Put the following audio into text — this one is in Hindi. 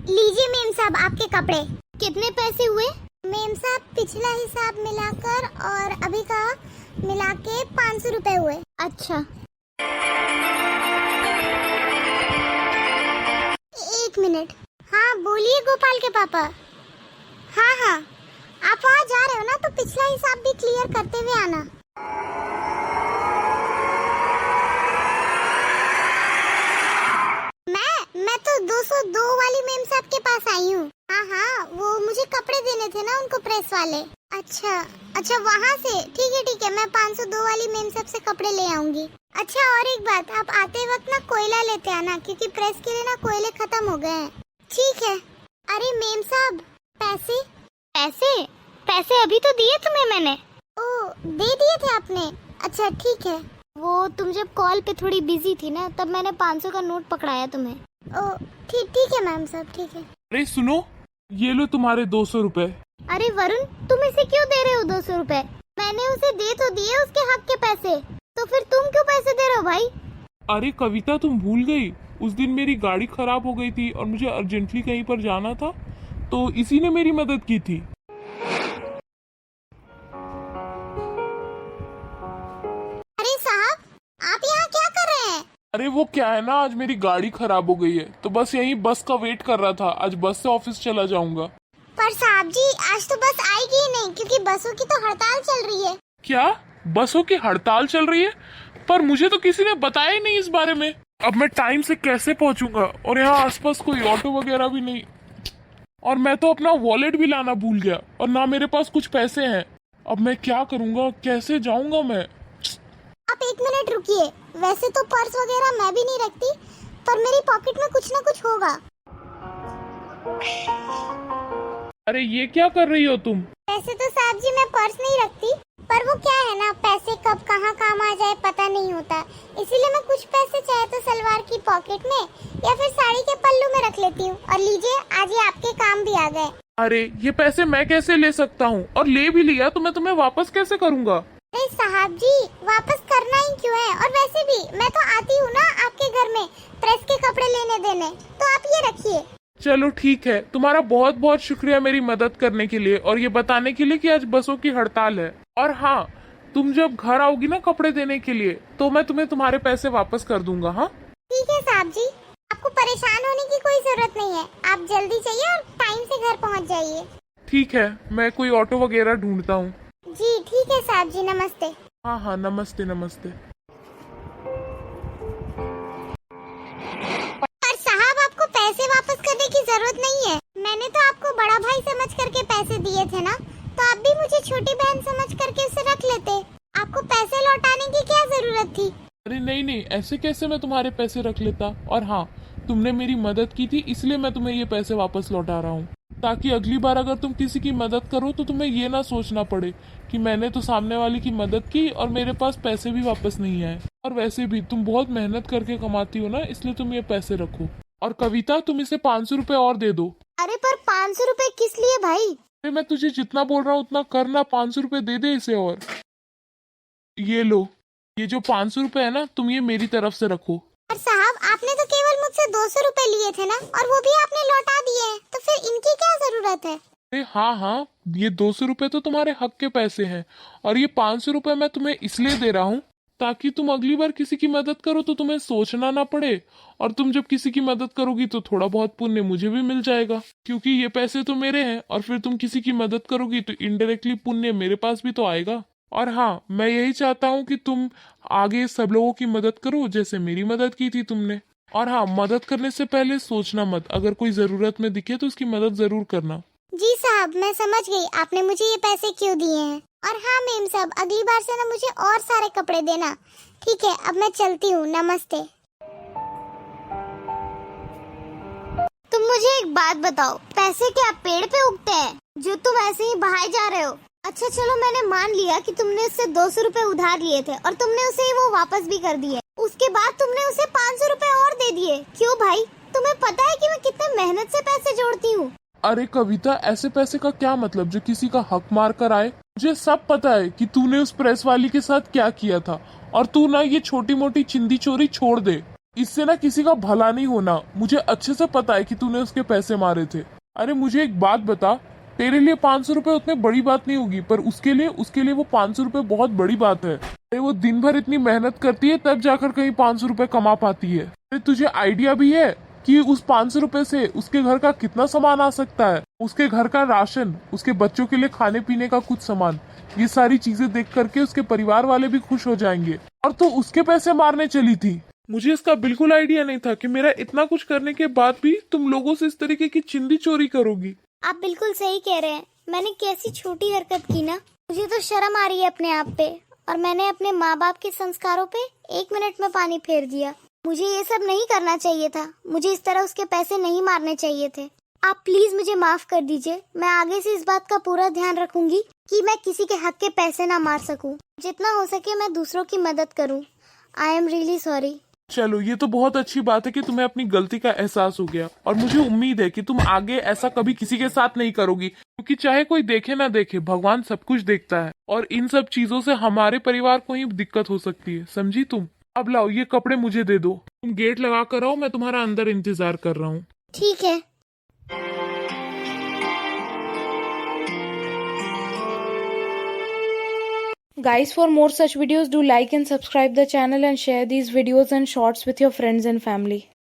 लीजिए मेम साहब आपके कपड़े। कितने पैसे हुए? मेम साहब पिछला हिसाब मिलाकर और अभी का मिला के 500 रुपए हुए। अच्छा, एक मिनट। हाँ बोलिए गोपाल के पापा। हाँ हाँ, आप वहाँ जा रहे हो ना, तो पिछला हिसाब भी क्लियर करते हुए आना। मैं तो 202 वाली मेम साहब के पास आई हूँ। हाँ हाँ, वो मुझे कपड़े देने थे ना उनको, प्रेस वाले। अच्छा अच्छा, वहाँ से ठीक है, मैं 502 वाली मेम साहब से कपड़े ले आऊंगी। अच्छा, और एक बात, आप आते वक्त ना कोयला लेते आना, क्योंकि प्रेस के लिए ना कोयले खत्म हो गए हैं। ठीक है। अरे मेम साहब, पैसे पैसे पैसे अभी तो दिए तुम्हें मैंने। ओ, दे दिए थे आपने? अच्छा ठीक है। वो तुम जब कॉल पे थोड़ी बिजी थी ना, तब मैंने 500 का नोट पकड़ाया तुम्हें। ओ ठीक है मैम साहब, ठीक है। अरे सुनो, ये लो तुम्हारे 200 रुपए। अरे वरुण, तुम इसे क्यों दे रहे हो 200 रुपए? मैंने उसे दे तो दिए उसके हक के पैसे, तो फिर तुम क्यों पैसे दे रहे हो भाई? अरे कविता, तुम भूल गई, उस दिन मेरी गाड़ी खराब हो गई थी और मुझे अर्जेंटली कहीं पर जाना था, तो इसी ने मेरी मदद की थी। अरे साहब, आप यहाँ क्या कर रहे हैं? अरे वो क्या है ना, आज मेरी गाड़ी खराब हो गई है, तो बस यही बस का वेट कर रहा था। आज बस से ऑफिस चला जाऊंगा। पर साहब जी, आज तो बस आएगी ही नहीं, क्योंकि बसों की तो हड़ताल चल रही है। क्या बसों की हड़ताल चल रही है? पर मुझे तो किसी ने बताया ही नहीं इस बारे में। अब मैं टाइम से कैसे पहुंचूंगा? और यहाँ आसपास कोई ऑटो वगैरह भी नहीं, और मैं तो अपना वॉलेट भी लाना भूल गया, और ना मेरे पास कुछ पैसे हैं। अब मैं क्या करूंगा, कैसे जाऊंगा मैं? आप एक मिनट रुकिए। वैसे तो पर्स वगैरह मैं भी नहीं रखती, पर मेरी पॉकेट में कुछ ना कुछ होगा। अरे ये क्या कर रही हो तुम? वैसे तो साहब जी मैं पर्स नहीं रखती, पर वो क्या है ना, पैसे कब कहाँ काम आ जाए पता नहीं होता, इसीलिए मैं कुछ पैसे चाहे तो सलवार की पॉकेट में या फिर साड़ी के पल्लू में रख लेती हूँ। और लीजिए, आज ये आपके काम भी आ गए। अरे ये पैसे मैं कैसे ले सकता हूँ? और ले भी लिया तो मैं तुम्हें वापस कैसे करूँगा? अरे साहब जी, वापस करना ही क्यों है? और वैसे भी मैं तो आती हूँ ना आपके घर में प्रेस के कपड़े लेने देने, तो आप ये रखिए। चलो ठीक है, तुम्हारा बहुत बहुत शुक्रिया मेरी मदद करने के लिए, और ये बताने के लिए कि आज बसों की हड़ताल है। और हाँ, तुम जब घर आओगी ना कपड़े देने के लिए, तो मैं तुम्हें तुम्हारे पैसे वापस कर दूंगा। हाँ ठीक है साहब जी, आपको परेशान होने की कोई जरूरत नहीं है। आप जल्दी चाहिए और टाइम से घर पहुँच जाइए। ठीक है, मैं कोई ऑटो वगैरह ढूंढता हूँ। जी ठीक है साहब जी, नमस्ते। हाँ हाँ, नमस्ते नमस्ते। पर साहब, आपको पैसे वापस करने की जरूरत नहीं है। मैंने तो आपको बड़ा भाई समझ करके पैसे दिए थे ना, तो आप भी मुझे छोटी बहन समझ करके उसे रख लेते। आपको पैसे लौटाने की क्या जरूरत थी? अरे नहीं नहीं, ऐसे कैसे मैं तुम्हारे पैसे रख लेता? और हाँ, तुमने मेरी मदद की थी, इसलिए मैं तुम्हें ये पैसे वापस लौटा रहा हूँ, ताकि अगली बार अगर तुम किसी की मदद करो तो तुम्हें ये ना सोचना पड़े कि मैंने तो सामने वाले की मदद की और मेरे पास पैसे भी वापस नहीं आए। और वैसे भी तुम बहुत मेहनत करके कमाती हो ना, इसलिए तुम ये पैसे रखो। और कविता, तुम इसे 500 रुपए और दे दो। अरे पर 500 रुपए किस लिए भाई? अरे मैं तुझे जितना बोल रहा हूँ उतना करना, 500 रुपए दे दे इसे। और ये लो, ये जो 500 रुपए है ना, तुम ये मेरी तरफ से रखो। पर साहब, आपने तो केवल मुझसे 200 रुपए लिए थे ना, और वो भी आपने लौटा दिए हैं, तो फिर इनकी क्या जरूरत है? अरे हाँ हाँ, ये 200 रुपए तो तुम्हारे हक के पैसे हैं, और ये 500 रुपए मैं तुम्हें इसलिए दे रहा हूँ ताकि तुम अगली बार किसी की मदद करो तो तुम्हें सोचना ना पड़े। और तुम जब किसी की मदद करोगी तो थोड़ा बहुत पुण्य मुझे भी मिल जाएगा, क्योंकि ये पैसे तो मेरे हैं, और फिर तुम किसी की मदद करोगी तो इनडायरेक्टली पुण्य मेरे पास भी तो आएगा। और हाँ, मैं यही चाहता हूँ कि तुम आगे सब लोगों की मदद करो जैसे मेरी मदद की थी तुमने। और हाँ, मदद करने से पहले सोचना मत, अगर कोई जरूरत में दिखे तो उसकी मदद जरूर करना। जी साहब, मैं समझ गई आपने मुझे ये पैसे क्यों दिए हैं। और हाँ मेम साहब, अगली बार से ना मुझे और सारे कपड़े देना। ठीक है, अब मैं चलती हूँ, नमस्ते। तुम मुझे एक बात बताओ, पैसे क्या पेड़ पे उगते हैं जो तुम ऐसे ही बहाए जा रहे हो? अच्छा चलो, मैंने मान लिया कि तुमने उससे 200 रुपए उधार लिए थे और तुमने उसे वो वापस भी कर दिए। उसके बाद तुमने उसे 500 रुपए और दे दिए। क्यों भाई? तुम्हें पता है कि मैं कितने मेहनत से पैसे जोड़ती हूँ। अरे कविता, ऐसे पैसे का क्या मतलब जो किसी का हक मार कर आए? मुझे सब पता है कि तूने उस प्रेस वाली के साथ क्या किया था, और तू ना ये छोटी मोटी चिंदी चोरी छोड़ दे। इससे ना किसी का भला नहीं होना। मुझे अच्छे से पता है कि तूने उसके पैसे मारे थे। अरे मुझे एक बात बता, तेरे लिए 500 रुपए उतने बड़ी बात नहीं होगी, पर उसके लिए वो 500 रुपए बहुत बड़ी बात है। अरे वो दिन भर इतनी मेहनत करती है तब जाकर कहीं 500 रुपए कमा पाती है। अरे तुझे आइडिया भी है कि उस 500 रुपए से उसके घर का कितना सामान आ सकता है? उसके घर का राशन, उसके बच्चों के लिए खाने पीने का कुछ सामान, ये सारी चीजें देख करके उसके परिवार वाले भी खुश हो जाएंगे। और तो उसके पैसे मारने चली थी। मुझे इसका बिल्कुल आइडिया नहीं था कि मेरा इतना कुछ करने के बाद भी तुम लोगों से इस तरीके की चिंदी चोरी करोगी। आप बिल्कुल सही कह रहे हैं। मैंने कैसी छोटी हरकत की ना, मुझे तो शर्म आ रही है अपने आप पे, और मैंने अपने माँ बाप के संस्कारों पे 1 मिनट में पानी फेर दिया। मुझे ये सब नहीं करना चाहिए था। मुझे इस तरह उसके पैसे नहीं मारने चाहिए थे। आप प्लीज मुझे माफ कर दीजिए। मैं आगे से इस बात का पूरा ध्यान रखूंगी कि मैं किसी के हक के पैसे ना मार सकूं। जितना हो सके मैं दूसरों की मदद करूं। I am really sorry. चलो, ये तो बहुत अच्छी बात है कि तुम्हें अपनी गलती का एहसास हो गया, और मुझे उम्मीद है कि तुम आगे ऐसा कभी किसी के साथ नहीं करोगी, क्योंकि चाहे कोई देखे ना देखे, भगवान सब कुछ देखता है, और इन सब चीजों से हमारे परिवार को ही दिक्कत हो सकती है। समझी तुम? अब लाओ, ये कपड़े मुझे दे दो। तुम गेट लगा कर आओ, मैं तुम्हारा अंदर इंतजार कर रहा हूँ। ठीक है। Guys, for more such videos, do like and subscribe the channel and share these videos and shorts with your friends and family.